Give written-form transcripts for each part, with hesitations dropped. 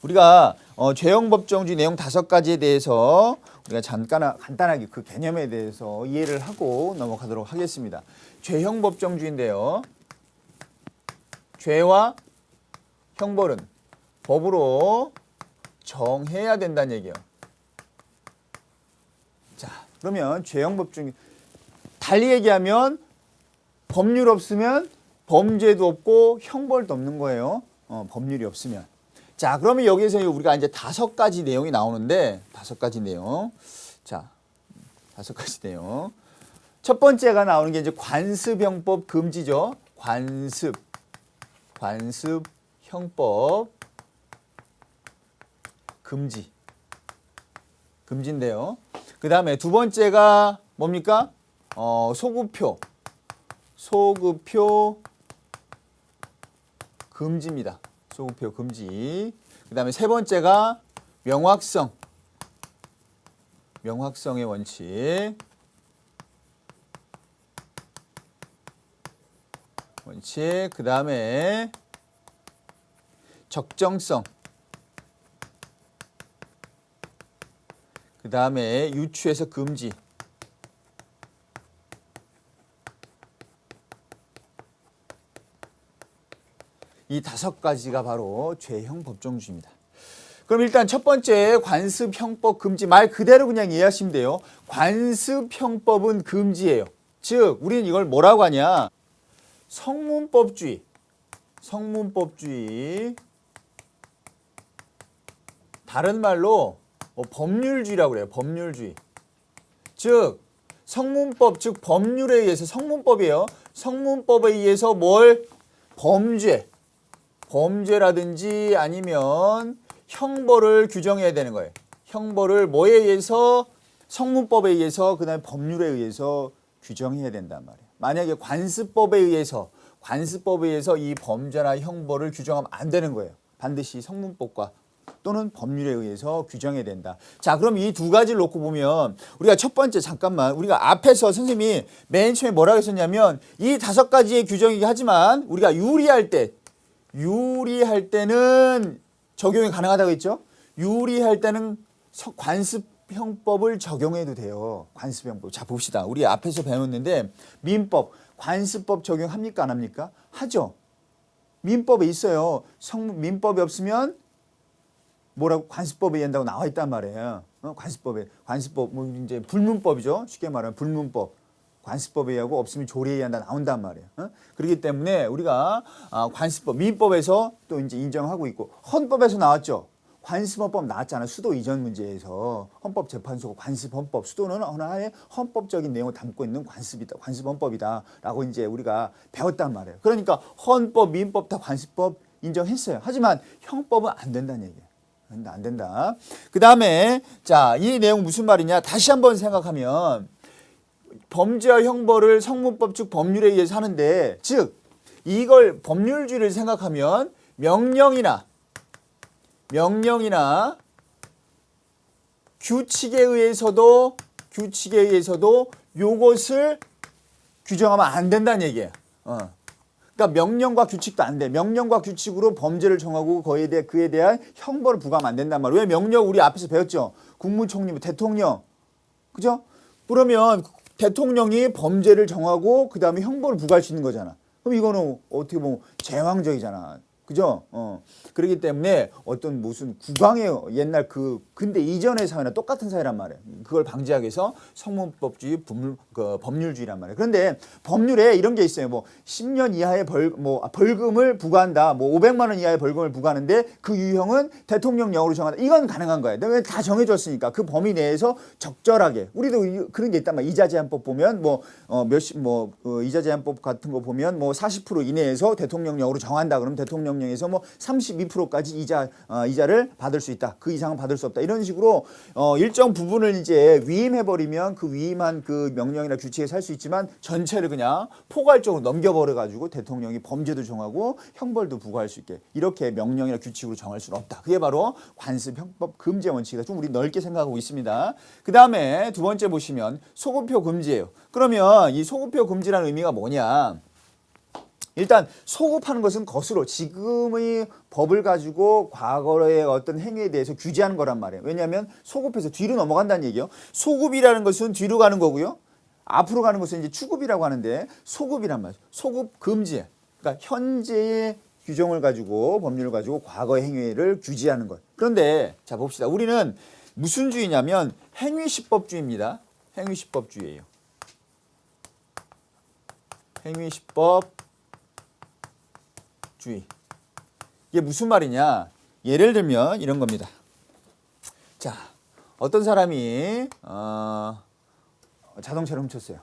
우리가 죄형 법정주의 내용 5가지에 대해서 우리가 간단하게 그 개념에 대해서 이해를 하고 넘어가도록 하겠습니다. 죄형 법정주의인데요. 죄와 형벌은 법으로 정해야 된다는 얘기예요. 자, 그러면 죄형 법정주의 달리 얘기하면 법률 없으면 범죄도 없고 형벌도 없는 거예요. 법률이 없으면. 자, 그러면 여기에서 우리가 이제 5가지 내용이 나오는데 5가지 내용. 자, 5가지 내용. 첫 번째가 나오는 게 이제 관습형법 금지죠. 관습형법 금지인데요. 그 다음에 두 번째가 뭡니까? 소급표 금지입니다. 소급표 금지. 그 다음에 세 번째가 명확성의 원칙. 그 다음에 적정성. 그 다음에 유추에서 금지. 이 5가지가 바로 죄형 법정주의입니다. 그럼 일단 첫 번째 관습형법 금지 말 그대로 그냥 이해하시면 돼요. 관습형법은 금지예요. 즉 우리는 이걸 뭐라고 하냐? 성문법주의. 다른 말로 법률주의라고 그래요. 법률주의. 즉 성문법 즉 법률에 의해서 성문법이에요. 성문법에 의해서 뭘? 범죄라든지 아니면 형벌을 규정해야 되는 거예요. 형벌을 뭐에 의해서? 성문법에 의해서 그다음에 법률에 의해서 규정해야 된단 말이에요. 만약에 관습법에 의해서 이 범죄나 형벌을 규정하면 안 되는 거예요. 반드시 성문법과 또는 법률에 의해서 규정해야 된다. 자, 그럼 이 2가지를 놓고 보면 우리가 첫 번째 잠깐만 우리가 앞에서 선생님이 맨 처음에 뭐라고 했었냐면 이 5가지의 규정이긴 하지만 우리가 유리할 때는 적용이 가능하다고 했죠. 유리할 때는 관습형법을 적용해도 돼요. 관습형법. 자, 봅시다. 우리 앞에서 배웠는데 민법, 관습법 적용합니까? 안 합니까? 하죠. 민법에 있어요. 민법이 없으면 뭐라고 관습법에 의한다고 나와 있단 말이에요. 관습법 뭐 이제 불문법이죠. 쉽게 말하면 불문법. 관습법에 의하고 없으면 조리에 의한다 나온단 말이에요. 그렇기 때문에 우리가 관습법, 민법에서 또 이제 인정하고 있고 헌법에서 나왔죠. 관습헌법 나왔잖아요. 수도 이전 문제에서 헌법재판소가 관습헌법, 수도는 하나의 헌법적인 내용을 담고 있는 관습헌법이다라고 이제 우리가 배웠단 말이에요. 그러니까 헌법, 민법 다 관습법 인정했어요. 하지만 형법은 안 된다는 얘기예요. 안 된다. 그 다음에 자, 이 내용 무슨 말이냐? 다시 한번 생각하면 범죄와 형벌을 성문법 즉 법률에 의해서 하는데 즉 이걸 법률주의를 생각하면 명령이나 규칙에 의해서도 요것을 규정하면 안 된다는 얘기예요. 그러니까 명령과 규칙도 안 돼. 명령과 규칙으로 범죄를 정하고 그에 대한 형벌을 부과하면 안 된단 말이에요. 왜 명령 우리 앞에서 배웠죠. 국무총리, 대통령. 그죠? 그러면 대통령이 범죄를 정하고 그 다음에 형벌을 부과할 수 있는 거잖아. 그럼 이거는 어떻게 보면 제왕적이잖아. 그죠? 그렇기 때문에 어떤 무슨 국왕의 옛날 근대 이전의 사회나 똑같은 사회란 말이에요. 그걸 방지하기 위해서 성문법주의, 법률주의란 말이에요. 그런데 법률에 이런 게 있어요. 뭐 10년 이하의 벌금을 부과한다. 뭐 500만 원 이하의 벌금을 부과하는데 그 유형은 대통령령으로 정한다. 이건 가능한 거예요. 왜 다 정해졌으니까 그 범위 내에서 적절하게 우리도 그런 게 있단 말이에요. 이자제한법 보면 이자제한법 같은 거 보면 뭐 40% 이내에서 대통령령으로 정한다. 그러면 대통령령에서 뭐 32%까지 이자를 받을 수 있다. 그 이상은 받을 수 없다. 이런 식으로 일정 부분을 이제 위임해버리면 그 위임한 그 명령이나 규칙에 살 수 있지만 전체를 그냥 포괄적으로 넘겨버려가지고 대통령이 범죄도 정하고 형벌도 부과할 수 있게 이렇게 명령이나 규칙으로 정할 수는 없다. 그게 바로 관습형법 금지 원칙이다. 좀 우리 넓게 생각하고 있습니다. 그 다음에 두 번째 보시면 소급표 금지예요. 그러면 이 소급표 금지라는 의미가 뭐냐? 일단 소급하는 것은 것으로 지금의 법을 가지고 과거의 어떤 행위에 대해서 규제하는 거란 말이에요. 왜냐하면 소급해서 뒤로 넘어간다는 얘기예요. 소급이라는 것은 뒤로 가는 거고요. 앞으로 가는 것은 이제 추급이라고 하는데 소급이란 말이에요. 소급 금지. 그러니까 현재의 규정을 가지고 법률을 가지고 과거의 행위를 규제하는 것. 그런데 자 봅시다. 우리는 무슨 주의냐면 행위시법주의입니다. 행위시법주의예요. 행위시법주의. 이게 무슨 말이냐? 예를 들면 이런 겁니다. 자, 어떤 사람이 자동차를 훔쳤어요.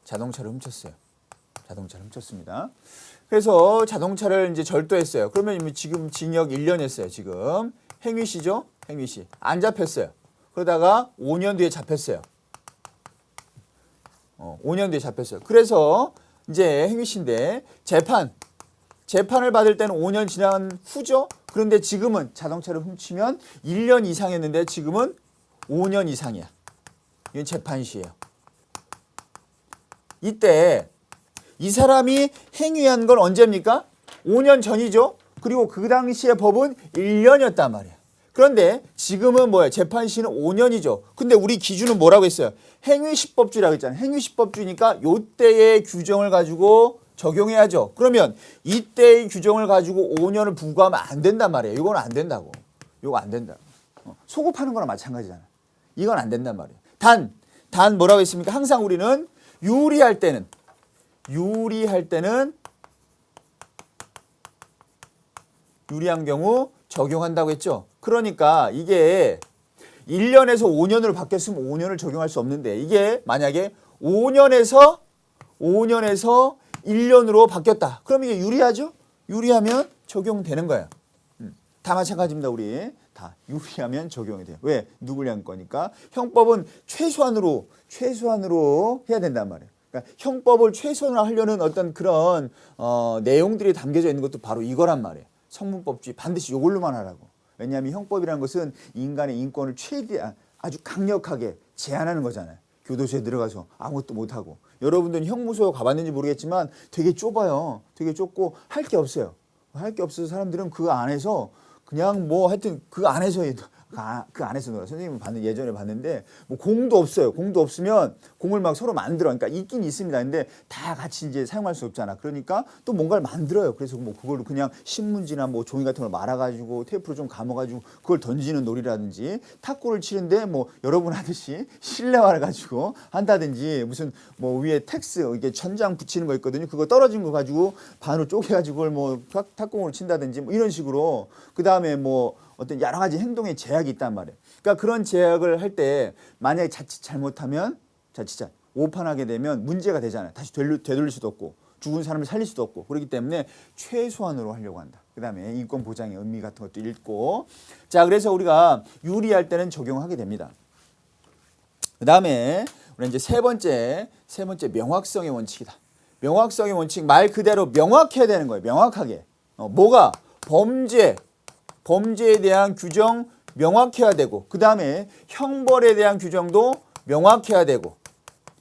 자동차를 훔쳤습니다. 그래서 자동차를 이제 절도했어요. 그러면 지금 징역 1년 했어요. 지금 행위시죠? 행위시. 안 잡혔어요. 그러다가 5년 뒤에 잡혔어요. 5년 뒤에 잡혔어요. 그래서 이제 행위시인데 재판을 받을 때는 5년 지난 후죠. 그런데 지금은 자동차를 훔치면 1년 이상이었는데 지금은 5년 이상이야. 이건 재판시예요. 이때 이 사람이 행위한 건 언제입니까? 5년 전이죠. 그리고 그 당시의 법은 1년이었단 말이에요. 그런데 지금은 뭐예요? 재판시는 5년이죠. 근데 우리 기준은 뭐라고 했어요? 행위시법주의라고 했잖아요. 행위시법주의니까 요때의 규정을 가지고 적용해야죠. 그러면 이때의 규정을 가지고 5년을 부과하면 안 된단 말이에요. 이건 안 된다고. 이거 안 된다. 소급하는 거랑 마찬가지잖아요. 이건 안 된단 말이에요. 단 뭐라고 했습니까? 항상 우리는 유리할 때는 유리한 경우 적용한다고 했죠. 그러니까 이게 1년에서 5년으로 바뀌었으면 5년을 적용할 수 없는데 이게 만약에 5년에서 1년으로 바뀌었다. 그럼 이게 유리하죠? 유리하면 적용되는 거예요. 다 마찬가지입니다. 우리 다 유리하면 적용이 돼요. 왜? 누굴 위한 거니까. 형법은 최소한으로 해야 된단 말이에요. 그러니까 형법을 최소한으로 하려는 어떤 그런 내용들이 담겨져 있는 것도 바로 이거란 말이에요. 성문법주의 반드시 이걸로만 하라고. 왜냐하면 형법이라는 것은 인간의 인권을 최대한 아주 강력하게 제한하는 거잖아요. 교도소에 들어가서 아무것도 못하고. 여러분들은 형무소 가봤는지 모르겠지만 되게 좁아요. 되게 좁고 할 게 없어요. 할 게 없어서 사람들은 그 안에서 그냥 뭐 하여튼 그 안에서 놀아. 선생님은 예전에 봤는데 뭐 공도 없어요. 공도 없으면 공을 막 서로 만들어. 그러니까 있긴 있습니다. 근데 다 같이 이제 사용할 수 없잖아. 그러니까 또 뭔가를 만들어요. 그래서 뭐 그걸로 그냥 신문지나 뭐 종이 같은 걸 말아가지고 테이프로 좀 감아가지고 그걸 던지는 놀이라든지 탁구를 치는데 뭐 여러분 하듯이 실내화를 가지고 한다든지 무슨 뭐 위에 텍스 이게 천장 붙이는 거 있거든요. 그거 떨어진 거 가지고 반으로 쪼개가지고 그걸 뭐 탁구공으로 친다든지 뭐 이런 식으로 그 다음에 뭐 어떤 여러 가지 행동에 제약이 있단 말이에요. 그러니까 그런 제약을 할 때 만약에 자칫 잘못하면 오판하게 되면 문제가 되잖아요. 다시 되돌릴 수도 없고 죽은 사람을 살릴 수도 없고 그렇기 때문에 최소한으로 하려고 한다. 그다음에 인권 보장의 의미 같은 것도 읽고 자 그래서 우리가 유리할 때는 적용하게 됩니다. 그다음에 우리 이제 세 번째 명확성의 원칙이다. 명확성의 원칙 말 그대로 명확해야 되는 거예요. 명확하게 뭐가 범죄에 대한 규정 명확해야 되고 그 다음에 형벌에 대한 규정도 명확해야 되고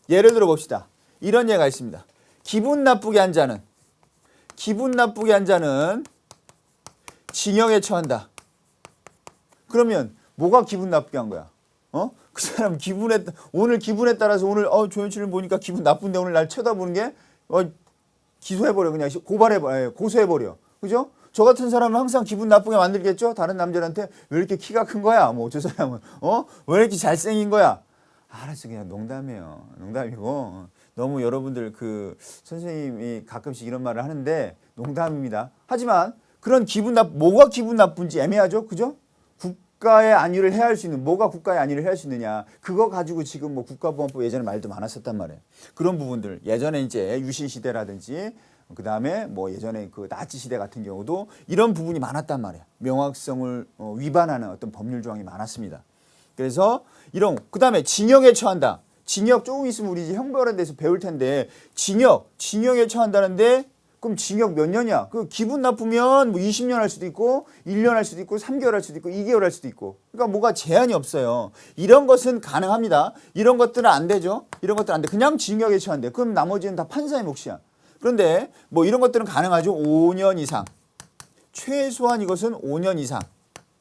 예를 들어 봅시다. 이런 예가 있습니다. 기분 나쁘게 한 자는 징역에 처한다. 그러면 뭐가 기분 나쁘게 한 거야? 그 사람 오늘 기분에 따라서 오늘 조현철을 보니까 기분 나쁜데 오늘 날 쳐다보는 게 기소해버려. 그냥 고소해버려. 그죠? 저 같은 사람은 항상 기분 나쁘게 만들겠죠? 다른 남자한테 왜 이렇게 키가 큰 거야? 뭐 저 사람은 왜 이렇게 잘생긴 거야? 알았어, 그냥 농담이에요. 농담이고 너무 여러분들 그 선생님이 가끔씩 이런 말을 하는데 농담입니다. 하지만 그런 뭐가 기분 나쁜지 애매하죠, 그죠? 국가의 안위를 해할 수 있는 뭐가 국가의 안위를 해할 수 있느냐? 그거 가지고 지금 뭐 국가보안법 예전에 말도 많았었단 말이에요. 그런 부분들 예전에 이제 유신 시대라든지 그 다음에 뭐 예전에 그 나치 시대 같은 경우도 이런 부분이 많았단 말이에요. 명확성을 위반하는 어떤 법률 조항이 많았습니다. 그래서 그 다음에 징역에 처한다. 징역 조금 있으면 우리 이제 형벌에 대해서 배울 텐데 징역에 처한다는데 그럼 징역 몇 년이야? 그 기분 나쁘면 뭐 20년 할 수도 있고 1년 할 수도 있고 3개월 할 수도 있고 2개월 할 수도 있고. 그러니까 뭐가 제한이 없어요. 이런 것은 가능합니다. 이런 것들은 안 되죠. 이런 것들은 안 돼. 그냥 징역에 처한대. 그럼 나머지는 다 판사의 몫이야. 그런데 뭐 이런 것들은 가능하죠. 5년 이상. 최소한 이것은 5년 이상.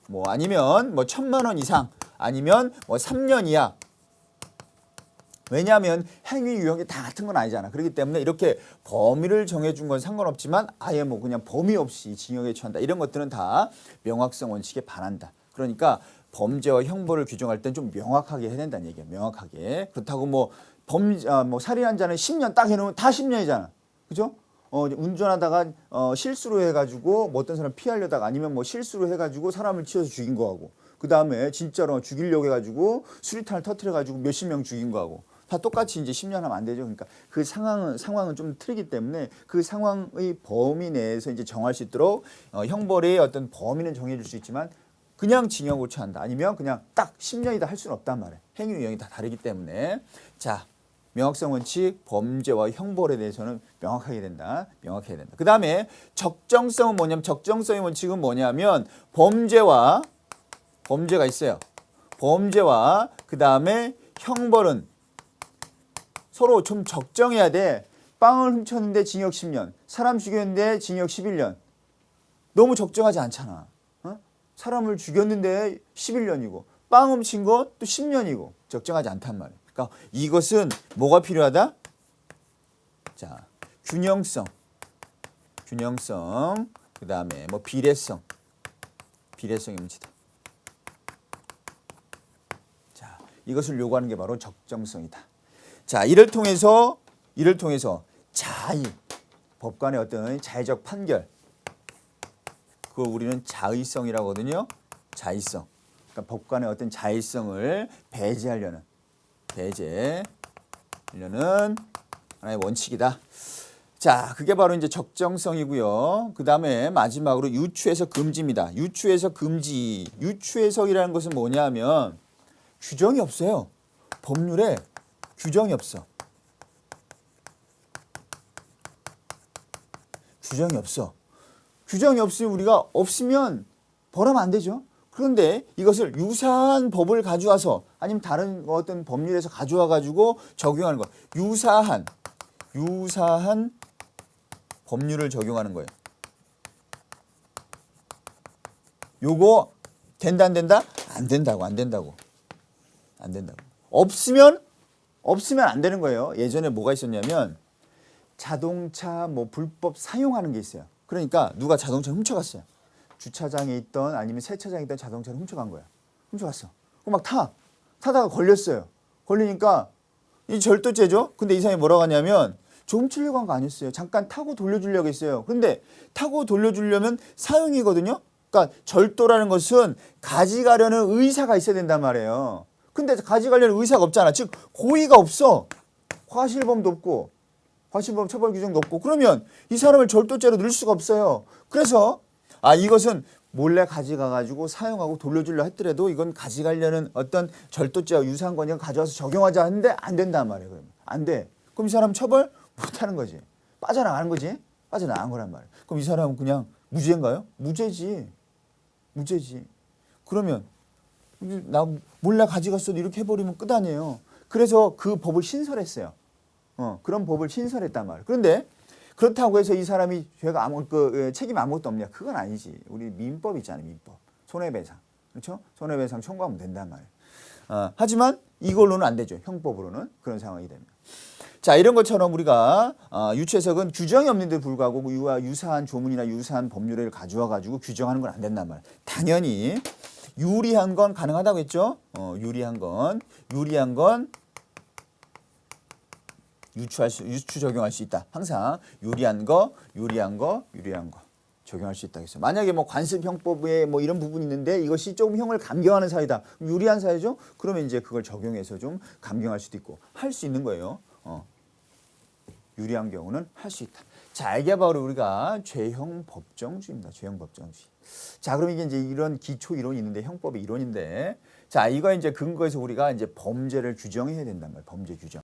뭐 아니면 뭐 1,000만 원 이상. 아니면 뭐 3년 이하. 왜냐하면 행위 유형이 다 같은 건 아니잖아. 그렇기 때문에 이렇게 범위를 정해준 건 상관없지만 아예 뭐 그냥 범위 없이 징역에 처한다. 이런 것들은 다 명확성 원칙에 반한다. 그러니까 범죄와 형벌을 규정할 땐 좀 명확하게 해야 된다는 얘기예요. 명확하게. 그렇다고 뭐 뭐 살인한 자는 10년 딱 해놓으면 다 10년이잖아. 그죠? 운전하다가 실수로 해가지고 뭐 어떤 사람 피하려다가 아니면 뭐 실수로 해가지고 사람을 치어서 죽인 거하고 그 다음에 진짜로 죽이려고 해가지고 수리탄을 터트려가지고 몇십 명 죽인 거하고 다 똑같이 이제 10년 하면 안 되죠. 그러니까 그 상황은 좀 틀리기 때문에 그 상황의 범위 내에서 이제 정할 수 있도록 형벌의 어떤 범위는 정해줄 수 있지만 그냥 징역을 처한다. 아니면 그냥 딱 10년이다 할 수는 없단 말이에요. 행위 유형이 다 다르기 때문에. 자, 명확성 원칙, 범죄와 형벌에 대해서는 명확하게 된다. 명확해야 된다. 그 다음에 적정성은 뭐냐면 적정성의 원칙은 뭐냐면 범죄가 있어요. 범죄와 그 다음에 형벌은 서로 좀 적정해야 돼. 빵을 훔쳤는데 징역 10년, 사람 죽였는데 징역 11년. 너무 적정하지 않잖아. 사람을 죽였는데 11년이고 빵 훔친 거 또 10년이고 적정하지 않단 말이야. 그러니까 이것은 뭐가 필요하다? 자, 균형성, 그 다음에 뭐 비례성의 문제다. 자, 이것을 요구하는 게 바로 적정성이다. 자, 이를 통해서 법관의 어떤 자의적 판결, 그걸 우리는 자의성이라고 하거든요. 자의성. 그러니까 법관의 어떤 자의성을 배제하려는 하나의 원칙이다. 자, 그게 바로 이제 적정성이고요. 그 다음에 마지막으로 유추해석 금지입니다. 유추해석 금지. 유추해석이라는 것은 뭐냐면 규정이 없어요. 법률에 규정이 없어. 규정이 없으면 우리가 없으면 벌하면 안 되죠. 그런데 이것을 유사한 법을 가져와서 아니면 다른 어떤 법률에서 가져와 가지고 적용하는 거. 유사한 법률을 적용하는 거예요. 요거 된다 안 된다? 안 된다고. 없으면 안 되는 거예요. 예전에 뭐가 있었냐면 자동차 뭐 불법 사용하는 게 있어요. 그러니까 누가 자동차 훔쳐갔어요. 주차장에 있던 아니면 세차장에 있던 자동차를 훔쳐간 거야. 훔쳐갔어. 그럼 막 타다가 걸렸어요. 걸리니까 이 절도죄죠. 근데 이 사람이 뭐라고 하냐면 저 훔치려고 한 거 아니었어요. 잠깐 타고 돌려주려고 했어요. 그런데 타고 돌려주려면 사용이거든요. 그러니까 절도라는 것은 가져가려는 의사가 있어야 된단 말이에요. 근데 가져가려는 의사가 없잖아. 즉 고의가 없어. 과실범도 없고 과실범 처벌 규정도 없고 그러면 이 사람을 절도죄로 넣을 수가 없어요. 그래서 이것은 몰래 가져가가지고 사용하고 돌려주려 했더라도 이건 가져가려는 어떤 절도죄와 유사한 거니까 가져와서 적용하자 했는데 안 된단 말이에요. 그러면 안 돼. 그럼 이 사람 처벌 못하는 거지. 빠져나가는 거지. 빠져나간 거란 말이에요. 그럼 이 사람은 그냥 무죄인가요? 무죄지. 그러면 나 몰래 가져갔어 이렇게 해버리면 끝 아니에요. 그래서 그 법을 신설했어요. 그런 법을 신설했단 말이에요. 그런데 그렇다고 해서 이 사람이 죄가 책임 아무것도 없냐? 그건 아니지. 우리 민법 있잖아요. 민법. 손해배상. 그렇죠? 손해배상 청구하면 된단 말이에요. 하지만 이걸로는 안 되죠. 형법으로는 그런 상황이 되면. 자, 이런 것처럼 우리가 유추해석은 규정이 없는데 불구하고 유사한 조문이나 유사한 법률을 가져와 가지고 규정하는 건 안 된단 말이에요. 당연히 유리한 건 가능하다고 했죠. 유리한 건 유추 적용할 수 있다. 항상 유리한 거 적용할 수 있다 했어요. 만약에 뭐 관습형법에 뭐 이런 부분이 있는데 이것이 조금 형을 감경하는 사유다. 유리한 사유죠. 그러면 이제 그걸 적용해서 좀 감경할 수도 있고 할 수 있는 거예요. 유리한 경우는 할 수 있다. 자, 이게 바로 우리가 죄형 법정주의입니다. 죄형 법정주의. 자, 그럼 이게 이제 이런 기초 이론이 있는데 형법의 이론인데 자, 이거 이제 근거에서 우리가 이제 범죄를 규정해야 된단 말이에요. 범죄 규정.